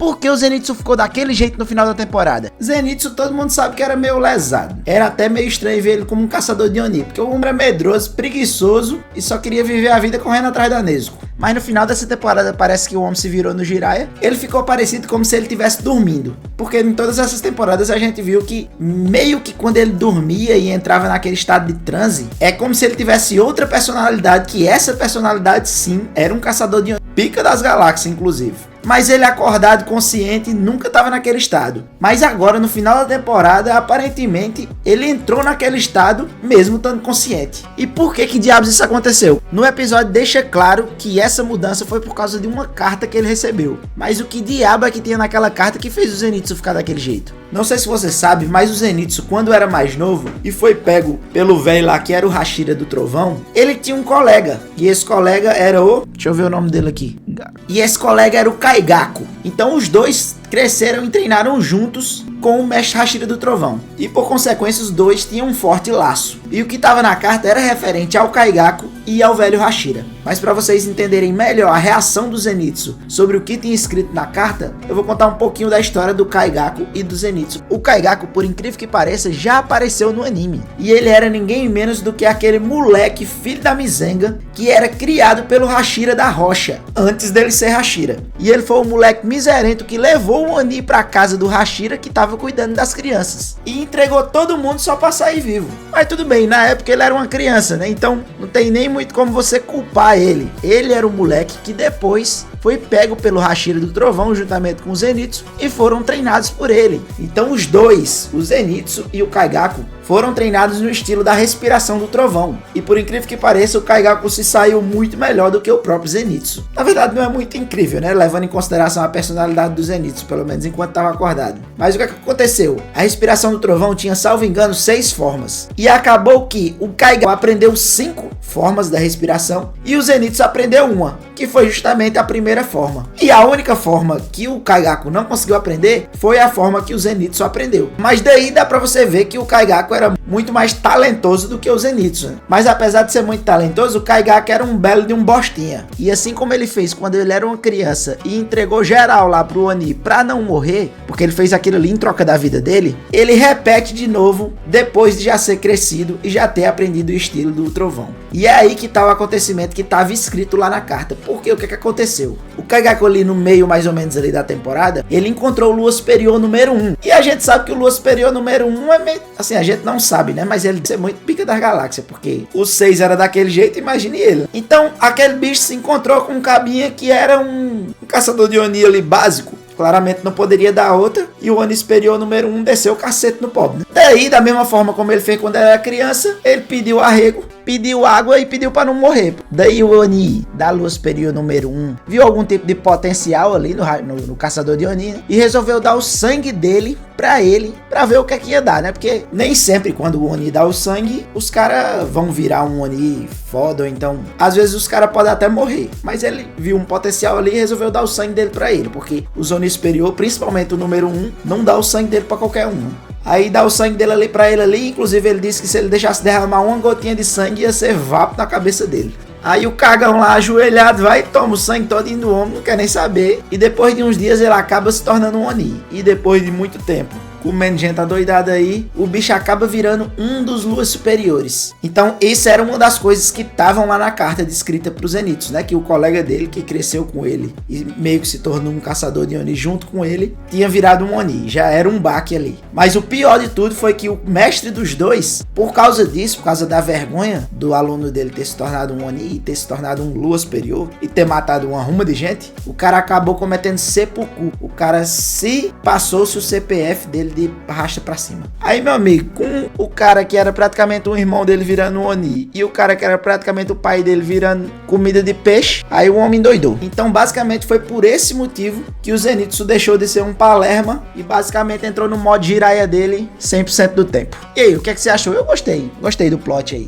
por que o Zenitsu ficou daquele jeito no final da temporada? Zenitsu todo mundo sabe que era meio lesado. Era até meio estranho ver ele como um caçador de Oni, porque o homem era medroso, preguiçoso e só queria viver a vida correndo atrás da Nezuko. Mas no final dessa temporada parece que o homem se virou no Jiraiya. Ele ficou parecido como se ele estivesse dormindo, porque em todas essas temporadas a gente viu que meio que quando ele dormia e entrava naquele estado de transe, é como se ele tivesse outra personalidade, que essa personalidade sim era um caçador de Oni, pica das galáxias inclusive. Mas ele acordado, consciente, nunca estava naquele estado. Mas agora, no final da temporada, aparentemente, ele entrou naquele estado, mesmo estando consciente. E por que diabos isso aconteceu? No episódio deixa claro que essa mudança foi por causa de uma carta que ele recebeu. Mas o que diabo é que tinha naquela carta que fez o Zenitsu ficar daquele jeito? Não sei se você sabe, mas o Zenitsu, quando era mais novo e foi pego pelo velho lá que era o Hashira do Trovão, ele tinha um colega. E esse colega era o... Deixa eu ver o nome dele aqui. E esse colega era o Kaigaku. Então os dois cresceram e treinaram juntos com o mestre Hashira do Trovão. E por consequência os dois tinham um forte laço. E o que estava na carta era referente ao Kaigaku e ao velho Hashira. Mas para vocês entenderem melhor a reação do Zenitsu sobre o que tinha escrito na carta, eu vou contar um pouquinho da história do Kaigaku e do Zenitsu. O Kaigaku, por incrível que pareça, já apareceu no anime. E ele era ninguém menos do que aquele moleque filho da mizenga que era criado pelo Hashira da Rocha, antes dele ser Hashira. E ele foi o moleque miserento que levou o Oni pra casa do Hashira, que tava cuidando das crianças, e entregou todo mundo só pra sair vivo. Mas tudo bem, na época ele era uma criança, né? Então não tem nem muito como você culpar ele. Ele era o moleque que depois foi pego pelo Hashira do Trovão juntamente com o Zenitsu e foram treinados por ele. Então os dois, o Zenitsu e o Kaigaku, foram treinados no estilo da respiração do trovão. E por incrível que pareça, o Kaigaku se saiu muito melhor do que o próprio Zenitsu. Na verdade não é muito incrível, né? Levando em consideração a personalidade do Zenitsu, pelo menos enquanto estava acordado. Mas o que aconteceu? A respiração do trovão tinha, salvo engano, 6 formas. E acabou que o Kaigaku aprendeu 5 formas da respiração e o Zenitsu aprendeu uma, que foi justamente a primeira forma. E a única forma que o Kaigaku não conseguiu aprender foi a forma que o Zenitsu aprendeu. Mas daí dá pra você ver que o Kaigaku era muito mais talentoso do que o Zenitsu, né? Mas apesar de ser muito talentoso, o Kaigaku era um belo de um bostinha. E assim como ele fez quando ele era uma criança e entregou geral lá pro Oni pra não morrer, porque ele fez aquilo ali em troca da vida dele, ele repete de novo depois de já ser crescido e já ter aprendido o estilo do trovão. E é aí que tá o acontecimento que estava escrito lá na carta. Porque o que aconteceu? O Kaigaku ali no meio mais ou menos ali da temporada, ele encontrou o Lua Superior número 1. E a gente sabe que o Lua Superior número 1 é meio... Assim, a gente não sabe, né? Mas ele é muito pica das galáxias, porque o 6 era daquele jeito, imagine ele. Então, aquele bicho se encontrou com um cabinha que era um caçador de Oni ali básico. Claramente não poderia dar outra. E o Oni Superior número 1 desceu o cacete no pobre, né? Daí, da mesma forma como ele fez quando era criança, ele pediu arrego, pediu água e pediu para não morrer. Daí o Oni da Lua Superior número 1 viu algum tipo de potencial ali no caçador de Oni, né? E resolveu dar o sangue dele pra ele, pra ver o que é que ia dar, né? Porque nem sempre quando o Oni dá o sangue, os caras vão virar um Oni foda, ou então às vezes os caras podem até morrer. Mas ele viu um potencial ali e resolveu dar o sangue dele pra ele, porque os Oni Superior, principalmente o número 1, não dá o sangue dele pra qualquer um. Aí dá o sangue dele ali pra ele ali, inclusive ele disse que se ele deixasse derramar uma gotinha de sangue ia ser vapo na cabeça dele. Aí o cagão lá ajoelhado vai e toma o sangue todinho do homem, não quer nem saber. E depois de uns dias ele acaba se tornando um Oni. E depois de muito tempo, comendo gente adoidada aí, o bicho acaba virando um dos Luas Superiores. Então, essa era uma das coisas que estavam lá na carta descrita pro Zenitsu, né? Que o colega dele, que cresceu com ele e meio que se tornou um caçador de Oni junto com ele, tinha virado um Oni. Já era um baque ali. Mas o pior de tudo foi que o mestre dos dois, por causa disso, por causa da vergonha do aluno dele ter se tornado um Oni e ter se tornado um Lua Superior e ter matado uma ruma de gente, o cara acabou cometendo seppuku. O cara se passou-se o CPF dele de arrasta pra cima. Aí, meu amigo, com o cara que era praticamente um irmão dele virando um Oni e o cara que era praticamente o pai dele virando comida de peixe, aí o homem doidou. Então, basicamente, foi por esse motivo que o Zenitsu deixou de ser um palerma e basicamente entrou no modo Jiraiya dele 100% do tempo. E aí, o que é que você achou? Eu gostei do plot aí.